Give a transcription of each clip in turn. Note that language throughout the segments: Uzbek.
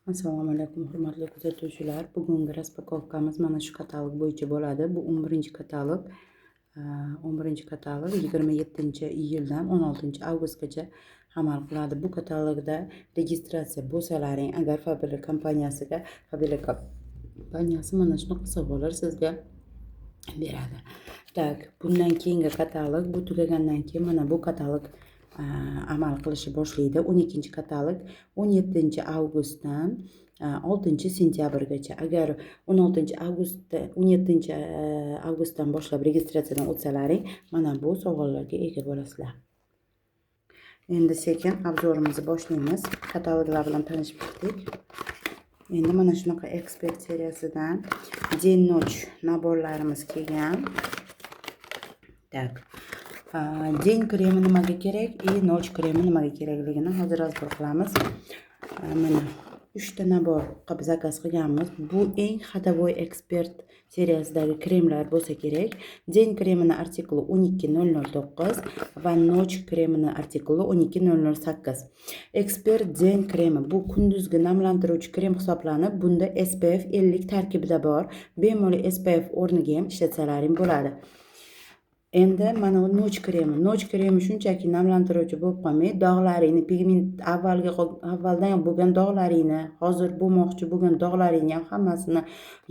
Assalomu alaykum hurmatli kuzatuvchilar. Bugungi raspakovkamiz mana shu katalog bo'yicha bo'ladi. Bu 11-katalog. 11-katalog 27-iyuldan 16-avgustgacha amal qiladi. Bu katalogda registratsiya bo'lsalaring, agar Fabila kompaniyasi mana shunaqa sovg'alar sizga beradi. Tak, bundan keyingi katalog, bu tugagandan keyin mana bu katalog amal qilishni boshlaydi. 12-katalog 17-avgustdan 6-sentyabrgacha. Agar 17-avgustdan boshlab registratsiyadan o'tsalaring, mana bu sovg'alarga ega bo'lasizlar. Endi sekin obzorimizni boshlaymiz. Kataloglar bilan tanishib ketdik. Endi mana shunaqa ekspert seriyasidan Den-Noch naborlarimiz kelgan. Tak. Den kremi nimaga kerak, Noch kremi nimaga kerakligini hozir rozbor qilamiz. Mana 3 ta nabor qilib zakaz qilganmiz. Bu eng xadovoy ekspert seriyasidagi kremlar bo'lsa kerak. Den kremini artikuli 12009 va Noch kremini artikuli 12008. Ekspert Den kremi bu kunduzgi namlantiruvchi krem hisoblanib, bunda SPF 50 tarkibida bor. Bemalol SPF o'rniga ham ishlatsalaring bo'ladi. Endi mana bu Noch kremi shunchaki namlantiruvchi bo'lib qolmay, dog'laringni, pigment avvaldan bo'lgan dog'laringni, hozir bo'lmoqchi bo'lgan dog'laringni ham hammasini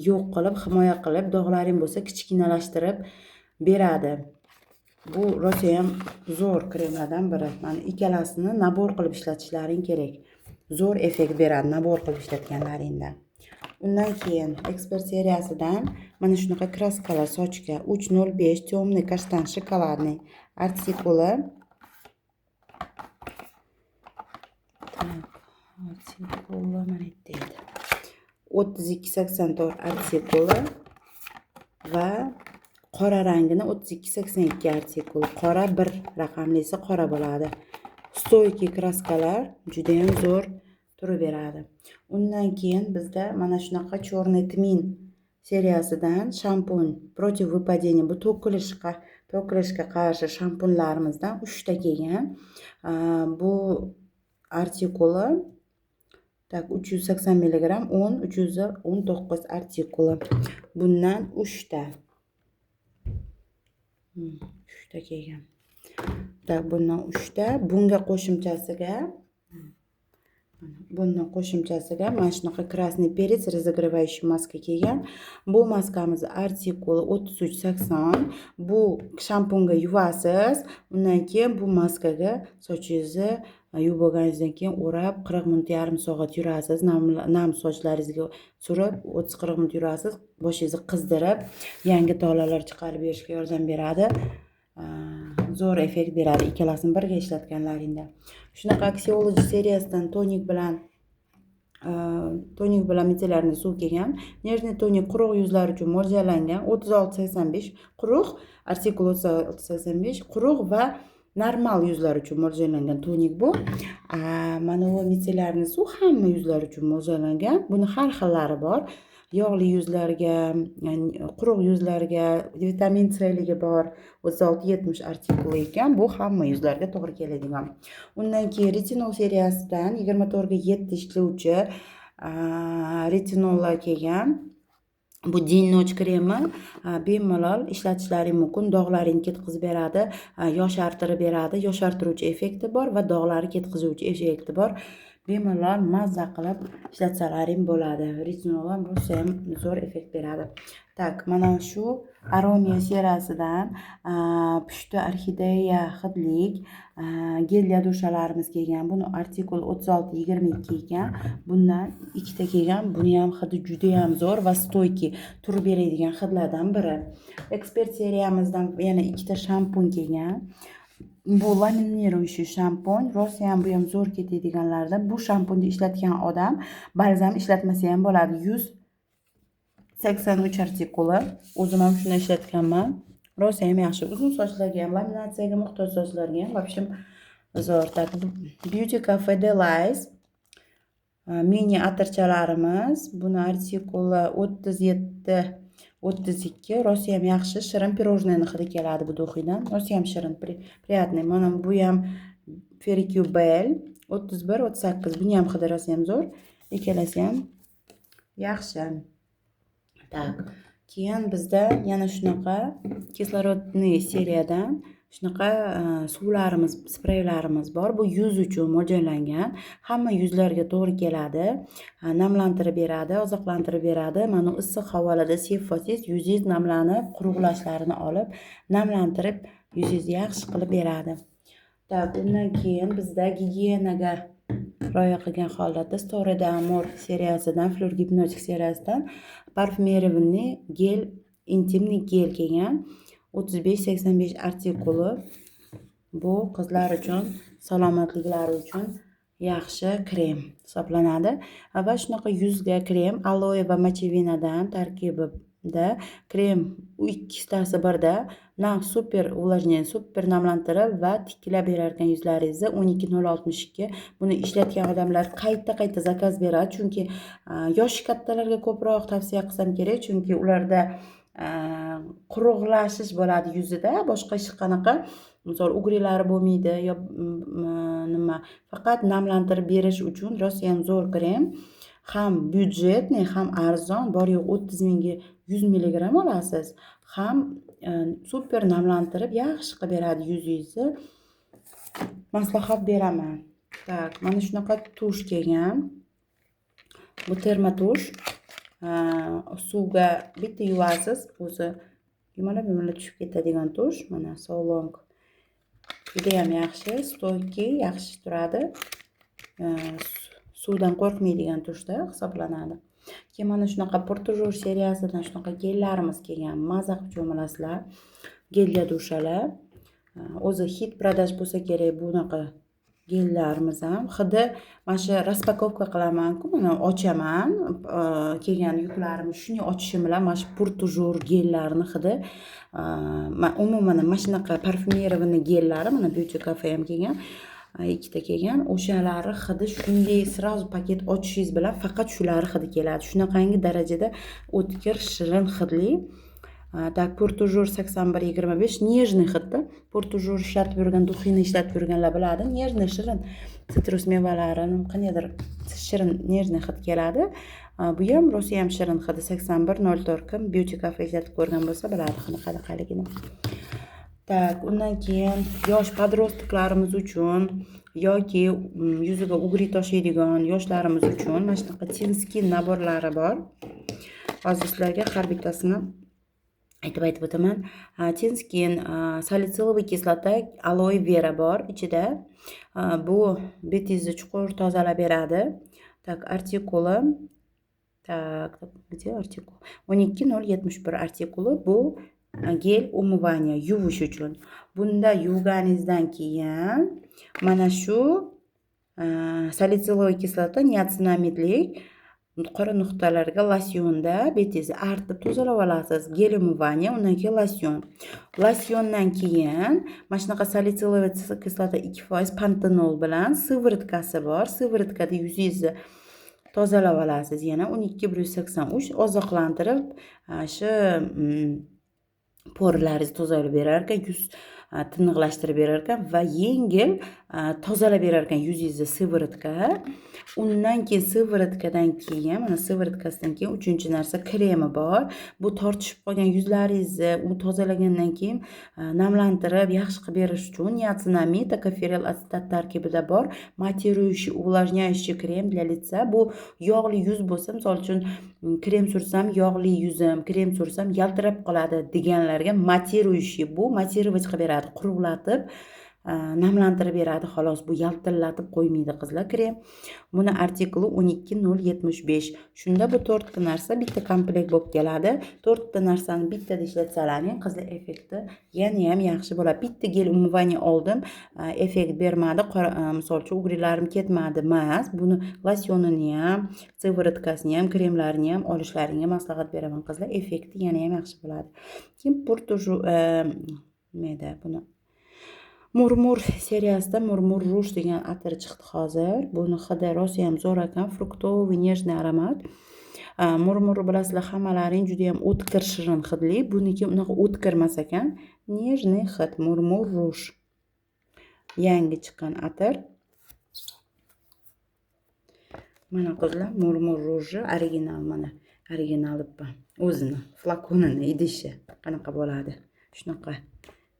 yo'q qilib, himoya qilib, dog'laring bo'lsa kichkinalashtirib beradi. Bu rosa ham zo'r kremlardan biri. Mana ikkalasini nabor qilib ishlatishlaring kerak. Zo'r effekt beradi nabor qilib ishlatganlaringda. Undan keyin ekspert seriyasidan mana shunaqa kraskalar sochga 305 temный kashtan shokoladniy artikuli. Mana deydi. 3284 artikuli va qora rangini 3282 artikul. Qora 1 raqamlisi qora bo'ladi. Stoyki kraskalar juda ham zo'r turib beradi. Undan keyin bizda mana shunaqa Черный tmin seriyasidan shampun против выпадения, bu to'kilishga qarshi shampunlarimizdan 3 ta kelgan. Bu artikuli 380 mg 319 artikuli. Bundan 3 ta. 3 ta kelgan. Bundan 3 ta. Bunga qo'shimchasiga mana shunaqa krasniy perец разогревающий maska kelgan. Bu maskamiz artikuli 3380. Bu shampunga yuvasiz. Undan keyin bu maskaga sochingizni yuvib bo'lganingizdan keyin o'rab 40 minut, yarim soat yurasiz. Nam sochlaringizga surib 30-40 minut yurasiz. Boshingizni qizdirib, yangi tolalar chiqarib berishga yordam beradi. Zo'r effekt beradi ikkalasini birga ishlatganlaringda. Shunaqa Axiology seriyasidan tonik bilan metillarni suv kelgan. Nежный tonik quruq yuzlar uchun mo'ljallangan. 3685 quruq, artikul 3685 quruq va normal yuzlar uchun mo'ljallangan tonik bu. Mana bu metillarni suv hamma yuzlar uchun mo'ljallangan. Buni har xillari bor. Yog'li yuzlarga, quruq yuzlarga, vitamin C ligi bor. 3670 artikuli ekan. Bu hamma yuzlarga to'g'ri keladigan. Undan keyin retinol seriyasidan 24 ga 7 ishlovchi retinollar kelgan. Bu Den-Noch kremi bemalol ishlatishlaring mumkin. Dog'laringni ketkizib beradi, yoshartirib beradi, yoshartiruvchi effekti bor va dog'larni ketkizuvchi effekti bor. Bemalol mazza qilib ishlatsalaring bo'ladi. Retinol ham rosa ham zo'r effekt beradi. Tak, mana shu Aromia seriyasidan pushti orxideya hidlik gel dushalarimiz kelgan. Buni artikul 3622 ekan. Bundan 2 ta kelgan. Buni ham hidi juda ham zo'r va stoyki turib beradigan hidlardan biri. Ekspert seriyamizdan yana 2 ta shampun kelgan. Bu laminiruющий shampun, rosa ham bu ham zo'r ketadiganlardan. Bu shampunni ishlatgan odam balzam ishlatmasa ham bo'ladi. 183 artikuli. O'zim ham shuni ishlatganman. Rosa ham yaxshi. Uzun sochlarga ham, laminatsiyaga muhtoj sochlarga ham vobshim zo'r. Beauty Cafe Delice mini atirchalarimiz. Buni artikuli 37-32. Rosa ham yaxshi, shirin pirojnoyni hidi keladi bu do'xidan. Rosa ham shirin, приятный. Mana bu ham Fericubel 31-38. Buni ham hidi rosa ham zo'r. ikkalasi ham yaxshi. Tak. Keyin bizda yana shunaqa kislorodniy seriyadan shunaqa suvlarimiz, spreylarimiz bor. Bu yuz uchun mo'ljallangan. Hamma yuzlarga to'g'ri keladi. Namlantirib beradi, oziqlantirib beradi. Mana issiq havolarda sepasiz, yuzingiz namlanib, quruqlashlarini olib, namlantirib, yuzingizni yaxshi qilib beradi. Tak, undan keyin bizda gigiyenaga rioya qilgan holatda Story d'Amour seriyasidan, Fleur Hypnotic seriyasidan parfumeriyaviy gel, intimniy gel kelgan. 35-85 artikuli. Bu qizlar uchun, salomatliklari uchun yaxshi krem hisoblanadi. Va shunaqa yuzga krem aloe va mochevinadan tarkibida krem ikkitasi birda super увлажнение, super namlantirib va tiklab berar ekan yuzlaringizni. 12062. Buni ishlatgan odamlar qayta zakaz beradi, chunki yoshi kattalarga ko'proq tavsiya qilsam kerak, chunki ularda quruqlashish bo'ladi yuzida, boshqa hech qanaqa misol ugrilari bo'lmaydi yo nima, faqat namlantirib berish uchun rosa ham zo'r krem, ham byudjetniy, ham arzon, bor yo'q 30 mingga 100 mg olasiz, ham super namlantirib yaxshi qilib beradi yuzingizni. Maslahat beraman. Tak, mana shunaqa tush kelgan. Bu termotush. Suvga bitta yuvasiz, o'zi yumalab tushib ketadigan tush. Mana so long. Juda ham yaxshi, stoyki, yaxshi turadi. Suvdan qo'rqmaydigan tushda hisoblanadi. Keyin mana shunaqa Portujur seriyasidan shunaqa gellarimiz kelgan. Maza qilib cho'milasizlar. Gelga dushalar. O'zi hit продаж bo'lsa kerak bunaqa gellarimiz ham. Hidi mana shu raspakovka qilaman-ku, mana ochaman. Kelgan yuklarimni shuni ochishim bilan mana shu Portujur gellarini hidi umuman mana shunaqa parfumeriyaviy gellari, mana Beauty Cafe ham kelgan. Ikkita kelgan. O'shalari hidi shunday sразу paket ochishingiz bilan faqat shular hidi keladi. Shunaqangi darajada o'tkir, shirin hidli. Tak, Portujur 8125 nежный hidda. Portujur ishlatib yurgan, duxini ishlatib yurganlar biladi. Nежный, shirin sitrus mevalari, qanaqadir shirin nежный hid keladi. Bu ham rosa ham shirin hidi 8104 kim Beauty Cafe ishlatib ko'rgan bo'lsa biladi qanaqaligini. Tak, undan keyin yosh podrostklarimiz uchun yoki yuziga ugri toshiydigan yoshlarimiz uchun mana shunaqa Tin Skin naborlari bor. Hozir sizlarga har bittasini aytib o'taman. Tin Skin salitsiliy kislota, aloe vera bor ichida. Bu betingizni chuqur tozalab beradi. Tak, artikuli. Tak, где artikul? 12071 artikuli. Bu gel umывания, yuvish uchun. Bunda yuvganingizdan keyin mana shu salitsiliy kislota, niasinamidlik qora nuqtalarga losyonda betingizni artib tozalab olasiz. Gel umывания, undan keyin losyon. Losyondan keyin mana shunaqa salitsiliy kislota 2% pantenol bilan sivoritkasi bor. Sivoritkada yuzingizni tozalab olasiz. Yana 1283 oziqlantirib shu porlaringizni tozalab berar ekan, yuz tiniqlashtirib berar ekan va yengil tozalab berar ekan yuzingizni sivoritka. Undan keyin sivorotkadan keyin, mana sivorotkasidan keyin uchinchi narsa kremi bor. Bu tortishib qolgan yuzlaringizni u tozalagandan keyin namlantirib yaxshi qilib berish uchun niacinamid, tokofерол asetat tarkibida bor матирующий, увлажняющий krem для лица. Bu yog'li yuz bo'lsa, misol uchun krem sursam yog'li yuzim, krem sursam yaltirab qoladi deganlarga матирующий, bu matировать qilib beradi, quruqlatib namlantirib beradi. Xolos, bu yaltillatib qo'ymaydi qizlar krem. Buni artikli 12075. Shunda bu 4 ta narsa bitta komplekt bo'lib keladi. 4 ta narsani bittada ishlatsalaring, qizlar effekti yana ham yaxshi bo'ladi. Bitta gel umывания oldim, effekt bermadi. Misol uchun ugrilarim ketmadi emas. Buni losyonini ham, sivorotkasini ham, kremlarini ham olishlaringga maslahat beraman qizlar. Effekti yana ham yaxshi bo'ladi. Keyin Portujur nima buni Murmur seriyasida Murmur Rouge degan atir chiqdi hozir. Buni hidi rosa ham zo'r ekan, fruktoviy, нежный aromat. Murmur bilasizlar, hammalaring juda ham o'tkir, shirin hidli. Buniki unaqa o'tkir emas ekan, нежный hid, Murmur Rouge. Yangi chiqqan atir. Mana qizlar, murmur ruji original, mana original o'zini flakonini idishi qanaqa bo'ladi. Shunaqa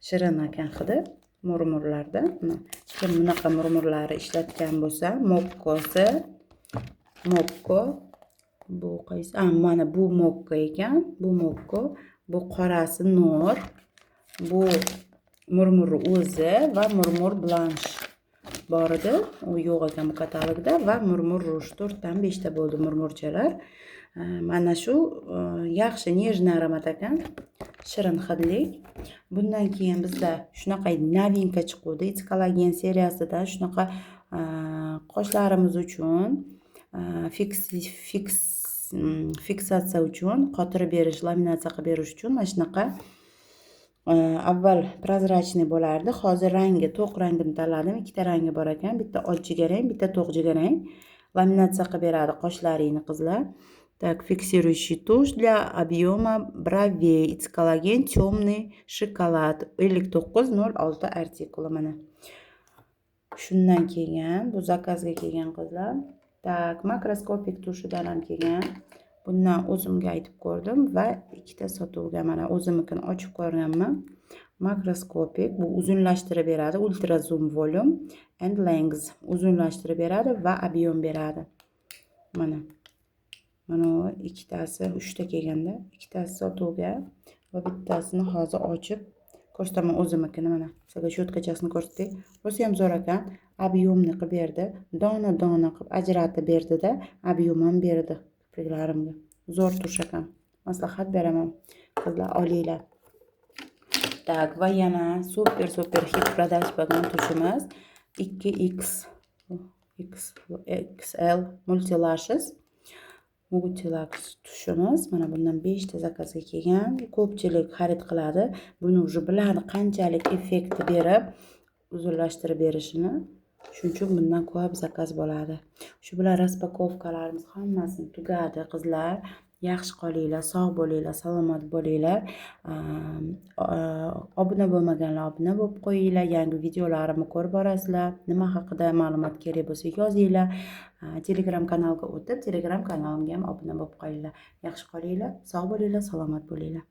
shirin ekan hidi murmurlarda. Kim bunaqa murmurlarni ishlatgan bo'lsa, mokko bu qaysi? Mana bu mokko ekan, bu mokko, bu qorasi nur, bu murmur o'zi va murmur blansh bor edi, u yo'q ekan bu katalogda, va murmur ruj 4 dan 5 ta bo'ldi murmurchalar. Mana shu yaxshi nежный aromat ekan, shirin hidlik. Bundan keyin bizda shunaqa novinka chiqdi, It's Collagen seriyasidan shunaqa qoshlarimiz uchun fiksatsiya uchun, qotirib berish, laminatsiya qilib berish uchun mana shunaqa. Avval prozrachniy bo'lardi, hozir rangi, to'q rangini tanladim. Ikkita rangi bor ekan, bitta och jigarrang, bitta to'q jigarrang. Laminatsiya qilib beradi qoshlaringni qizlar. Так, фиксирующий тушь для объема бровей. It's Collagen темный шоколад. 5906 artikuli mana. Shundan keyin bu zakazga kelgan qizlar. Tak, makroskopik tushidan ham kelgan. Bundan o'zimga aytib ko'rdim va ikkita sotuvga mana o'zimnikini ochib ko'rganman. Makroskopik, bu uzunlashtirib beradi, ultra zoom volume and length uzunlashtirib beradi va ob'yom beradi. Mana ikkitasi, 3 ta kelganda, ikkitasi sotuvga va bittasini hozir ochib ko'rsataman o'zimnikini. Mana sizga sho'tkachasini ko'rsatdik. O'zi ham zo'r ekan, ob'yomni qilib berdi, dona qilib ajratib berdi-da, ob'yom ham berdi kipriklarimga. Zo'r tush ekan. Maslahat beraman. Qizlar olinglar. Tak, va yana super hit продаж bo'lgan tushimiz 2XL Multilashes tushimiz. Mana bundan 5 ta zakazga kelgan. Ko'pchilik xarid qiladi. Buni уже biladi qanchalik effekti berib uzunlashtirib berishini. Shuning uchun bundan ko'p zakaz bo'ladi. Shu bilan raspakovkalarimiz hammasini tugadi qizlar. Yaxshi qolinglar, sog' bo'linglar, salomat bo'linglar. Obuna bo'lmaganlar obuna bo'lib qo'yinglar. Yangi videolarimni ko'rib borasizlar. Nima haqida ma'lumot kerak bo'lsa yozinglar. Telegram kanalga o'tib, Telegram kanalimga ham obuna bo'lib qolinglar. Yaxshi qolinglar, sog' bo'linglar, salomat bo'linglar.